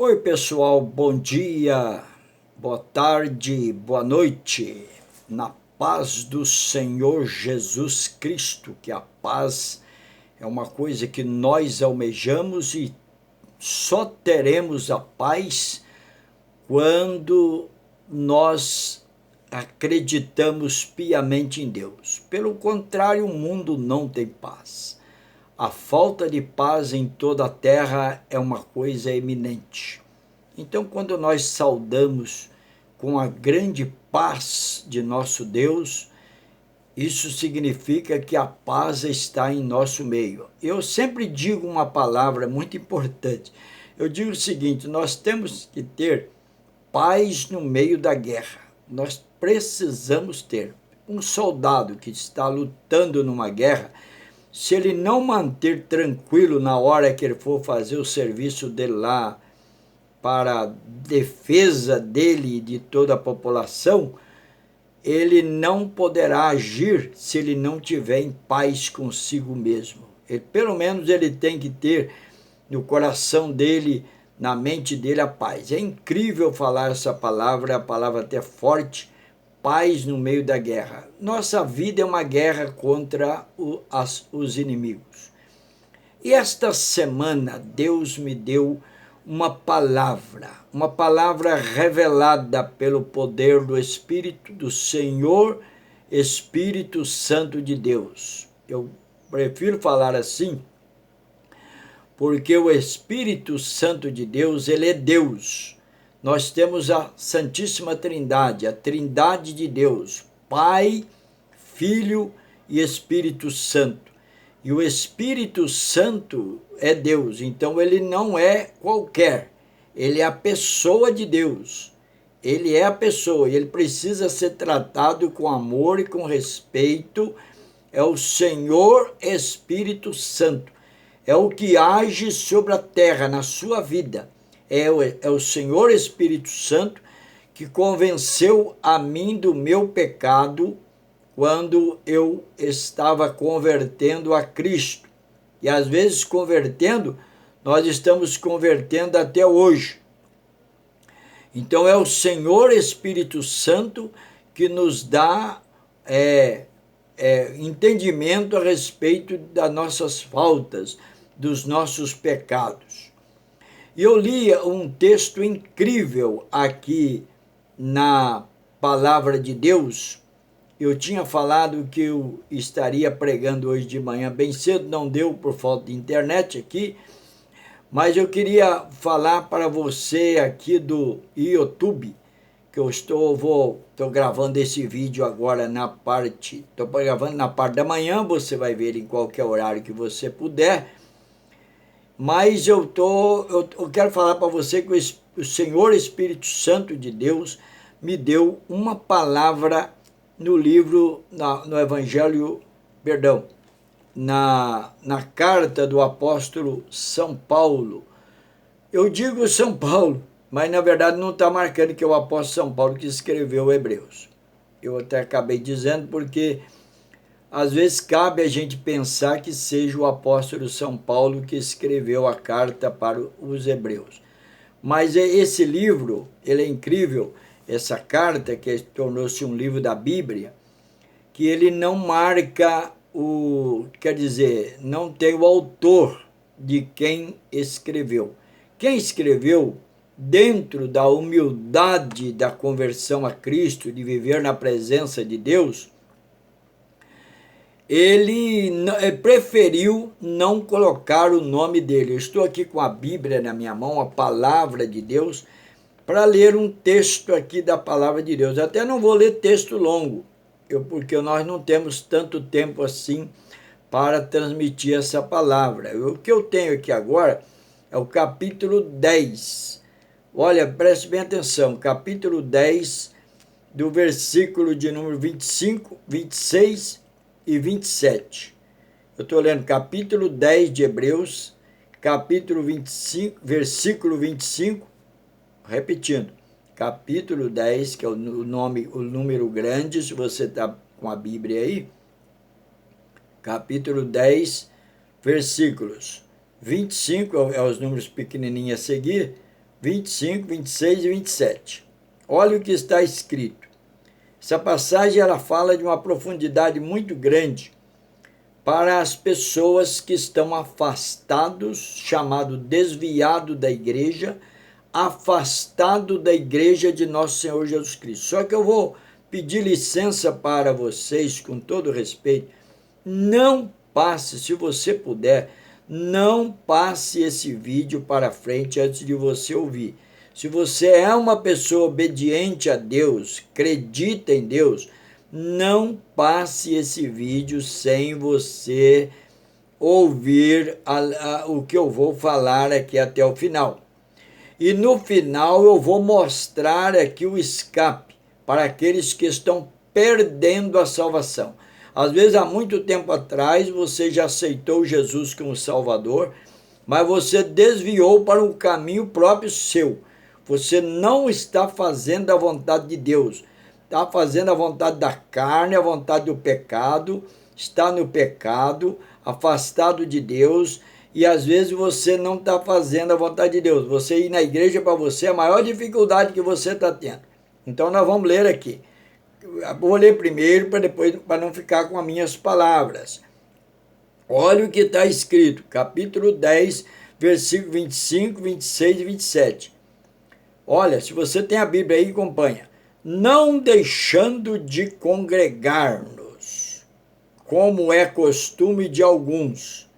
Oi, pessoal, bom dia, boa tarde, boa noite. Na paz do Senhor Jesus Cristo, que a paz é uma coisa que nós almejamos e só teremos a paz quando nós acreditamos piamente em Deus. Pelo contrário, o mundo não tem paz. A falta de paz em toda a terra é uma coisa eminente. Então, quando nós saudamos com a grande paz de nosso Deus, isso significa que a paz está em nosso meio. Eu sempre digo uma palavra muito importante. Eu digo o seguinte: nós temos que ter paz no meio da guerra. Nós precisamos ter. Um soldado que está lutando numa guerra, se ele não manter tranquilo na hora que ele for fazer o serviço dele lá, para a defesa dele e de toda a população, ele não poderá agir se ele não tiver em paz consigo mesmo. Pelo menos ele tem que ter no coração dele, na mente dele, a paz. É incrível falar essa palavra, a palavra até forte, paz no meio da guerra. Nossa vida é uma guerra contra os inimigos. E esta semana Deus me deu uma palavra revelada pelo poder do Espírito do Senhor, Espírito Santo de Deus. Eu prefiro falar assim, porque o Espírito Santo de Deus, ele é Deus. Nós temos a Santíssima Trindade, a Trindade de Deus, Pai, Filho e Espírito Santo. E o Espírito Santo é Deus, então ele não é qualquer, ele é a pessoa de Deus. Ele é a pessoa e ele precisa ser tratado com amor e com respeito. É o Senhor Espírito Santo, é o que age sobre a terra, na sua vida. É o Senhor Espírito Santo que convenceu a mim do meu pecado quando eu estava convertendo a Cristo. E às vezes convertendo, nós estamos convertendo até hoje. Então é o Senhor Espírito Santo que nos dá entendimento a respeito das nossas faltas, dos nossos pecados. E eu li um texto incrível aqui na Palavra de Deus. Eu tinha falado que eu estaria pregando hoje de manhã bem cedo, não deu por falta de internet aqui, mas eu queria falar para você aqui do YouTube, que eu estou gravando esse vídeo agora estou gravando na parte da manhã, você vai ver em qualquer horário que você puder, mas eu quero falar para você que o Senhor Espírito Santo de Deus me deu uma palavra no livro, no Evangelho, perdão, na carta do apóstolo São Paulo. Eu digo São Paulo, mas na verdade não está marcando que é o apóstolo São Paulo que escreveu Hebreus. Eu até acabei dizendo porque às vezes cabe a gente pensar que seja o apóstolo São Paulo que escreveu a carta para os Hebreus. Mas esse livro, ele é incrível, essa carta que tornou-se um livro da Bíblia, que ele não marca quer dizer, não tem o autor de quem escreveu. Quem escreveu, dentro da humildade da conversão a Cristo, de viver na presença de Deus, ele preferiu não colocar o nome dele. Eu estou aqui com a Bíblia na minha mão, a palavra de Deus, para ler um texto aqui da palavra de Deus. Até não vou ler texto longo, porque nós não temos tanto tempo assim para transmitir essa palavra. O que eu tenho aqui agora é o capítulo 10. Olha, preste bem atenção, capítulo 10, do versículo de número 25, 26 e 27. Eu estou lendo capítulo 10 de Hebreus, capítulo 25, versículo 25, repetindo, capítulo 10, que é o número grande, se você está com a Bíblia aí, capítulo 10, versículos 25, é os números pequenininhos a seguir, 25, 26 e 27. Olha o que está escrito. Essa passagem ela fala de uma profundidade muito grande para as pessoas que estão afastados, chamado desviado da igreja, afastado da igreja de nosso Senhor Jesus Cristo. Só que eu vou pedir licença para vocês, com todo respeito, não passe, se você puder, não passe esse vídeo para frente antes de você ouvir. Se você é uma pessoa obediente a Deus, acredita em Deus, não passe esse vídeo sem você ouvir o que eu vou falar aqui até o final. E no final eu vou mostrar aqui o escape para aqueles que estão perdendo a salvação. Às vezes, há muito tempo atrás, você já aceitou Jesus como Salvador, mas você desviou para um caminho próprio seu. Você não está fazendo a vontade de Deus. Está fazendo a vontade da carne, a vontade do pecado, está no pecado, afastado de Deus, e às vezes você não está fazendo a vontade de Deus. Você ir na igreja para você é a maior dificuldade que você está tendo. Então nós vamos ler aqui. Vou ler primeiro para não ficar com as minhas palavras. Olha o que está escrito, capítulo 10, versículo 25, 26 e 27. Olha, se você tem a Bíblia aí, acompanha. Não deixando de congregar-nos, como é costume de alguns,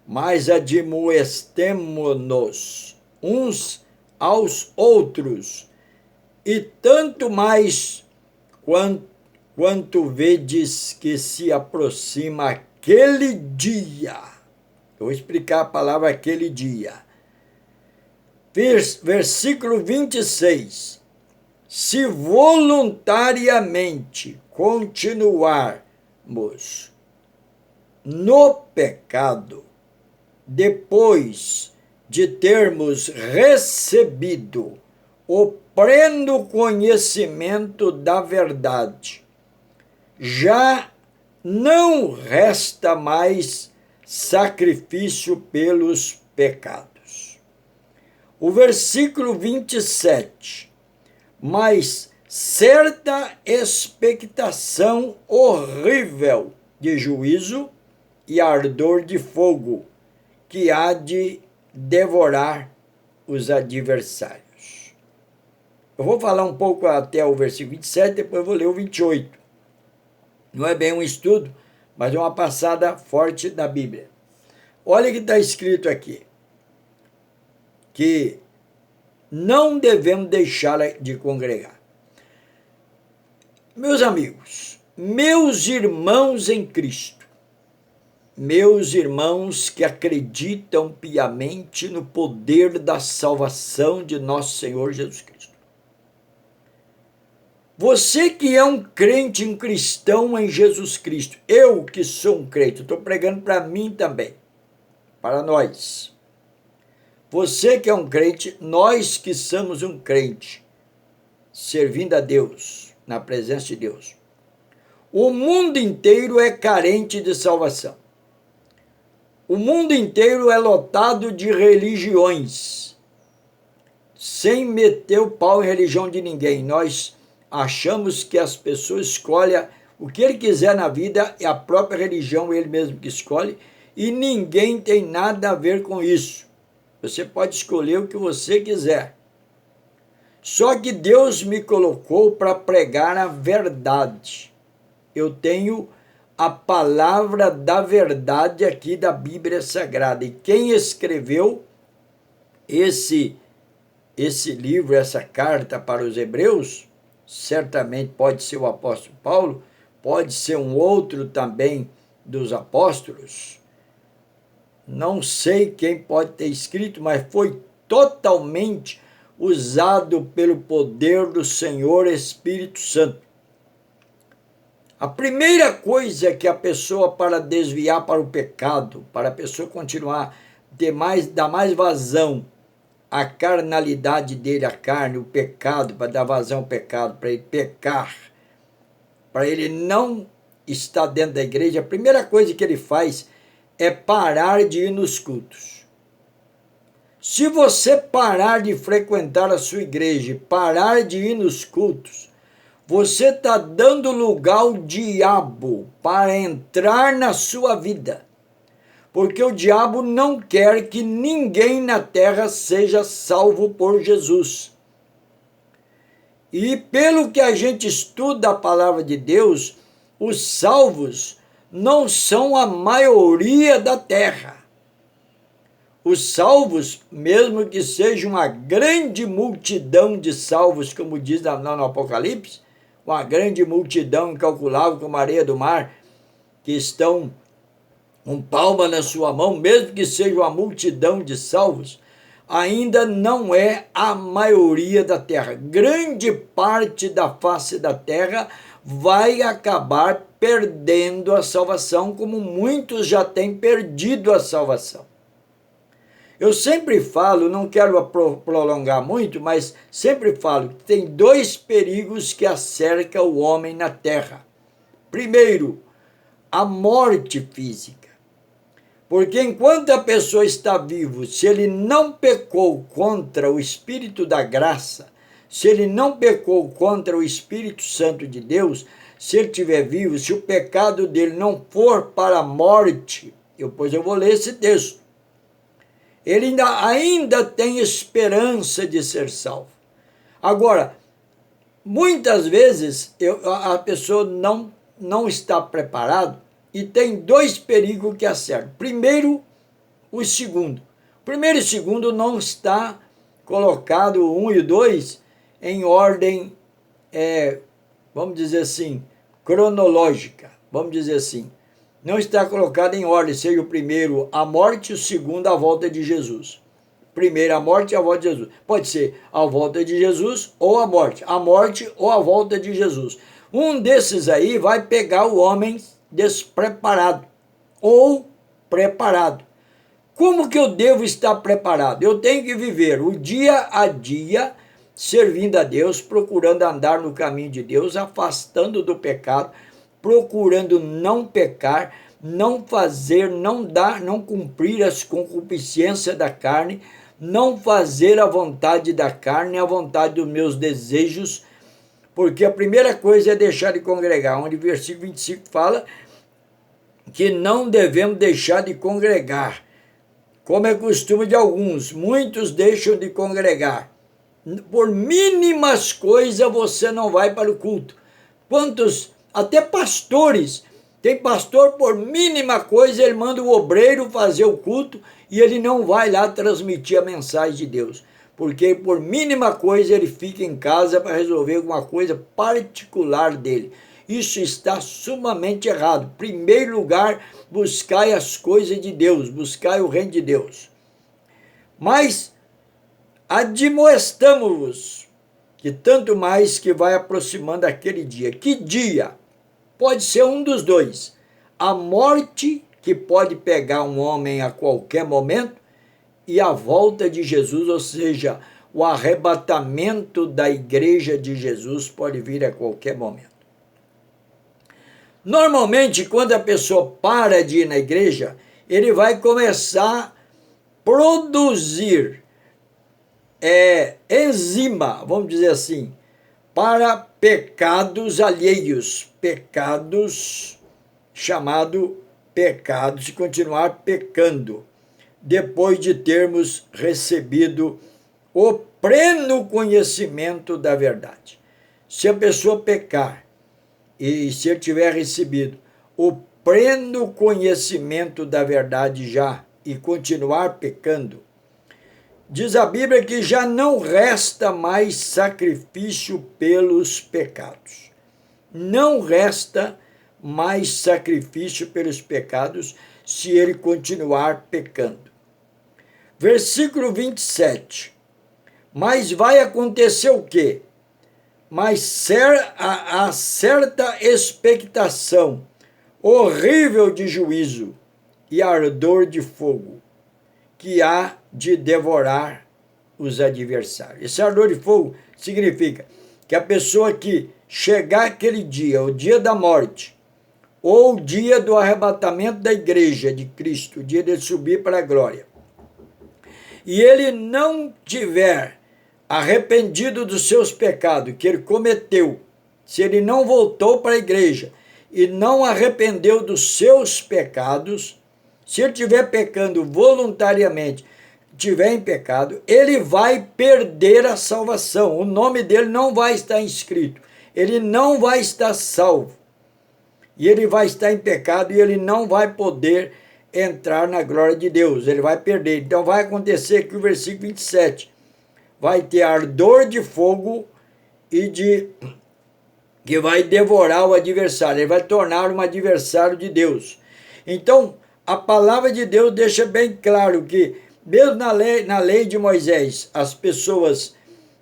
mas admoestemo-nos uns aos outros, e tanto mais quanto vedes que se aproxima aquele dia. Eu vou explicar a palavra aquele dia. Versículo 26. Se voluntariamente continuarmos no pecado, depois de termos recebido o pleno conhecimento da verdade, já não resta mais sacrifício pelos pecados. O versículo 27. Mas certa expectação horrível de juízo e ardor de fogo, que há de devorar os adversários. Eu vou falar um pouco até o versículo 27, depois eu vou ler o 28. Não é bem um estudo, mas é uma passada forte da Bíblia. Olha o que está escrito aqui. Que não devemos deixar de congregar. Meus amigos, meus irmãos em Cristo, meus irmãos que acreditam piamente no poder da salvação de nosso Senhor Jesus Cristo. Você que é um crente, um cristão em Jesus Cristo, eu que sou um crente, estou pregando para mim também, para nós. Você que é um crente, nós que somos um crente, servindo a Deus, na presença de Deus. O mundo inteiro é carente de salvação. O mundo inteiro é lotado de religiões, sem meter o pau em religião de ninguém. Nós achamos que as pessoas escolhem o que ele quiser na vida, é a própria religião, ele mesmo que escolhe, e ninguém tem nada a ver com isso. Você pode escolher o que você quiser. Só que Deus me colocou para pregar a verdade. Eu tenho a palavra da verdade aqui da Bíblia Sagrada. E quem escreveu esse livro, essa carta para os Hebreus, certamente pode ser o apóstolo Paulo, pode ser um outro também dos apóstolos. Não sei quem pode ter escrito, mas foi totalmente usado pelo poder do Senhor Espírito Santo. A primeira coisa que a pessoa, para desviar para o pecado, para a pessoa continuar, dar mais vazão à carnalidade dele, à carne, o pecado, para dar vazão ao pecado, para ele pecar, para ele não estar dentro da igreja, a primeira coisa que ele faz é parar de ir nos cultos. Se você parar de frequentar a sua igreja, parar de ir nos cultos, você está dando lugar ao diabo para entrar na sua vida. Porque o diabo não quer que ninguém na terra seja salvo por Jesus. E pelo que a gente estuda a palavra de Deus, os salvos não são a maioria da terra. Os salvos, mesmo que seja uma grande multidão de salvos, como diz lá no Apocalipse, uma grande multidão incalculável como a areia do mar, que estão com palma na sua mão, mesmo que seja uma multidão de salvos, ainda não é a maioria da terra. Grande parte da face da terra vai acabar perdendo a salvação, como muitos já têm perdido a salvação. Eu sempre falo, não quero prolongar muito, mas sempre falo que tem dois perigos que acercam o homem na terra. Primeiro, a morte física. Porque enquanto a pessoa está viva, se ele não pecou contra o Espírito da graça, se ele não pecou contra o Espírito Santo de Deus, se ele estiver vivo, se o pecado dele não for para a morte, depois eu vou ler esse texto, ele ainda tem esperança de ser salvo. Agora, muitas vezes a pessoa não está preparada e tem dois perigos que acertam. Primeiro, o segundo. O primeiro e o segundo não está colocado, o 1 e o 2, em ordem, vamos dizer assim, cronológica, vamos dizer assim. Não está colocado em ordem, seja o primeiro a morte, o segundo a volta de Jesus. Primeiro a morte e a volta de Jesus. Pode ser a volta de Jesus ou a morte ou a volta de Jesus. Um desses aí vai pegar o homem despreparado ou preparado. Como que eu devo estar preparado? Eu tenho que viver o dia a dia servindo a Deus, procurando andar no caminho de Deus, afastando do pecado, procurando não pecar, não fazer, não cumprir as concupiscências da carne, não fazer a vontade da carne, a vontade dos meus desejos, porque a primeira coisa é deixar de congregar, onde o versículo 25 fala que não devemos deixar de congregar, como é costume de alguns, muitos deixam de congregar. Por mínimas coisas você não vai para o culto. Quantos até pastores, tem pastor, por mínima coisa, ele manda o obreiro fazer o culto e ele não vai lá transmitir a mensagem de Deus. Porque por mínima coisa ele fica em casa para resolver alguma coisa particular dele. Isso está sumamente errado. Em primeiro lugar, buscai as coisas de Deus, buscai o reino de Deus. Mas admoestamo-vos que tanto mais que vai aproximando aquele dia. Que dia? Pode ser um dos dois. A morte, que pode pegar um homem a qualquer momento, e a volta de Jesus, ou seja, o arrebatamento da igreja de Jesus pode vir a qualquer momento. Normalmente, quando a pessoa para de ir na igreja, ele vai começar a produzir enzima, vamos dizer assim, para pecados alheios, pecados chamado pecados, e continuar pecando, depois de termos recebido o pleno conhecimento da verdade. Se a pessoa pecar, e se ele tiver recebido o pleno conhecimento da verdade já, e continuar pecando, diz a Bíblia que já não resta mais sacrifício pelos pecados. Não resta mais sacrifício pelos pecados se ele continuar pecando. Versículo 27. Mas vai acontecer o quê? Mas há certa expectação horrível de juízo e ardor de fogo que há de devorar os adversários. Esse ardor de fogo significa que a pessoa que chegar aquele dia, o dia da morte, ou o dia do arrebatamento da igreja de Cristo, o dia de subir para a glória, e ele não tiver arrependido dos seus pecados que ele cometeu, se ele não voltou para a igreja e não arrependeu dos seus pecados, se ele estiver pecando voluntariamente, estiver em pecado, ele vai perder a salvação. O nome dele não vai estar inscrito. Ele não vai estar salvo. E ele vai estar em pecado e ele não vai poder entrar na glória de Deus. Ele vai perder. Então vai acontecer que o versículo 27 vai ter ardor de fogo e que vai devorar o adversário. Ele vai tornar um adversário de Deus. Então, a palavra de Deus deixa bem claro que, mesmo na lei de Moisés, as pessoas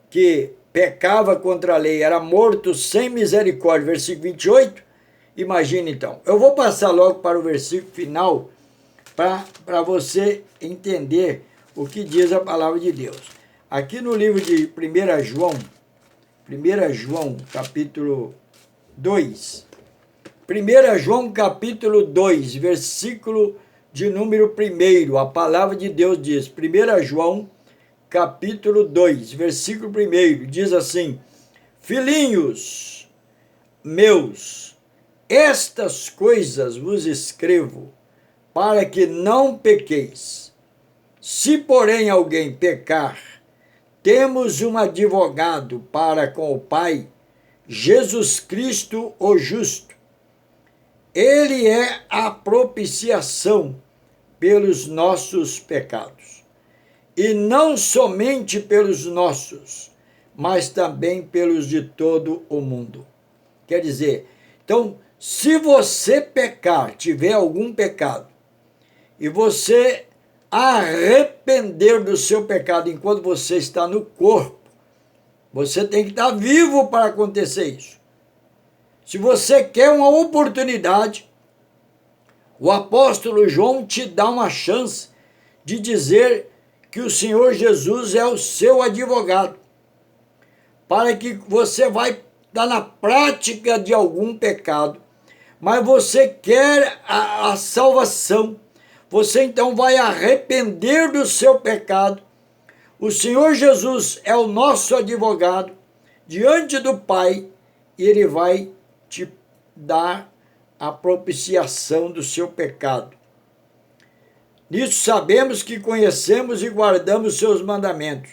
que pecavam contra a lei eram mortos sem misericórdia, versículo 28, imagine então. Eu vou passar logo para o versículo final, para você entender o que diz a palavra de Deus. Aqui no livro de 1 João, capítulo 2, 1 João capítulo 2, versículo de número 1, a palavra de Deus diz, 1 João capítulo 2, versículo 1, diz assim: filhinhos meus, estas coisas vos escrevo para que não pequeis. Se, porém, alguém pecar, temos um advogado para com o Pai, Jesus Cristo o justo. Ele é a propiciação pelos nossos pecados. E não somente pelos nossos, mas também pelos de todo o mundo. Quer dizer, então, se você pecar, tiver algum pecado, e você arrepender do seu pecado enquanto você está no corpo, você tem que estar vivo para acontecer isso. Se você quer uma oportunidade, o apóstolo João te dá uma chance de dizer que o Senhor Jesus é o seu advogado, para que você vai estar na prática de algum pecado, mas você quer a salvação, você então vai arrepender do seu pecado. O Senhor Jesus é o nosso advogado diante do Pai e ele vai te dar a propiciação do seu pecado. Nisso sabemos que conhecemos e guardamos seus mandamentos.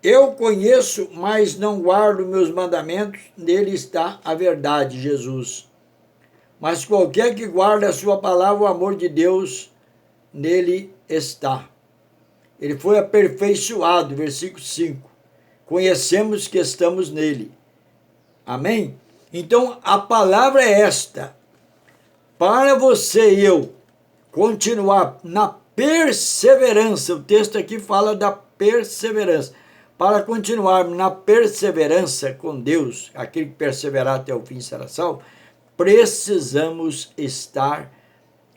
Eu conheço, mas não guardo meus mandamentos, nele está a verdade, Jesus. Mas qualquer que guarda a sua palavra, o amor de Deus nele está. Ele foi aperfeiçoado, versículo 5. Conhecemos que estamos nele. Amém? Então, a palavra é esta. Para você e eu continuar na perseverança, o texto aqui fala da perseverança. Para continuar na perseverança com Deus, aquele que perseverar até o fim será salvo, precisamos estar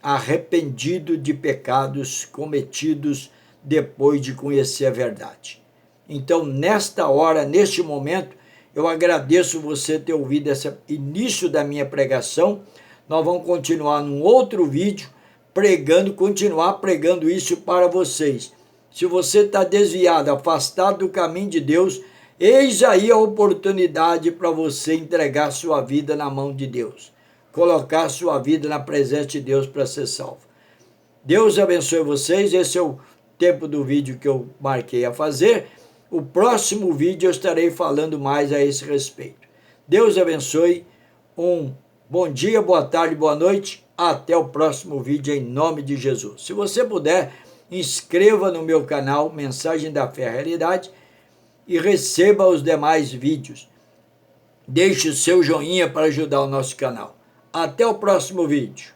arrependido de pecados cometidos depois de conhecer a verdade. Então, nesta hora, neste momento, eu agradeço você ter ouvido esse início da minha pregação. Nós vamos continuar num outro vídeo, continuar pregando isso para vocês. Se você está desviado, afastado do caminho de Deus, eis aí a oportunidade para você entregar sua vida na mão de Deus. Colocar sua vida na presença de Deus para ser salvo. Deus abençoe vocês. Esse é o tempo do vídeo que eu marquei a fazer. O próximo vídeo eu estarei falando mais a esse respeito. Deus abençoe. Um bom dia, boa tarde, boa noite. Até o próximo vídeo em nome de Jesus. Se você puder, inscreva no meu canal Mensagem da Fé e Realidade e receba os demais vídeos. Deixe o seu joinha para ajudar o nosso canal. Até o próximo vídeo.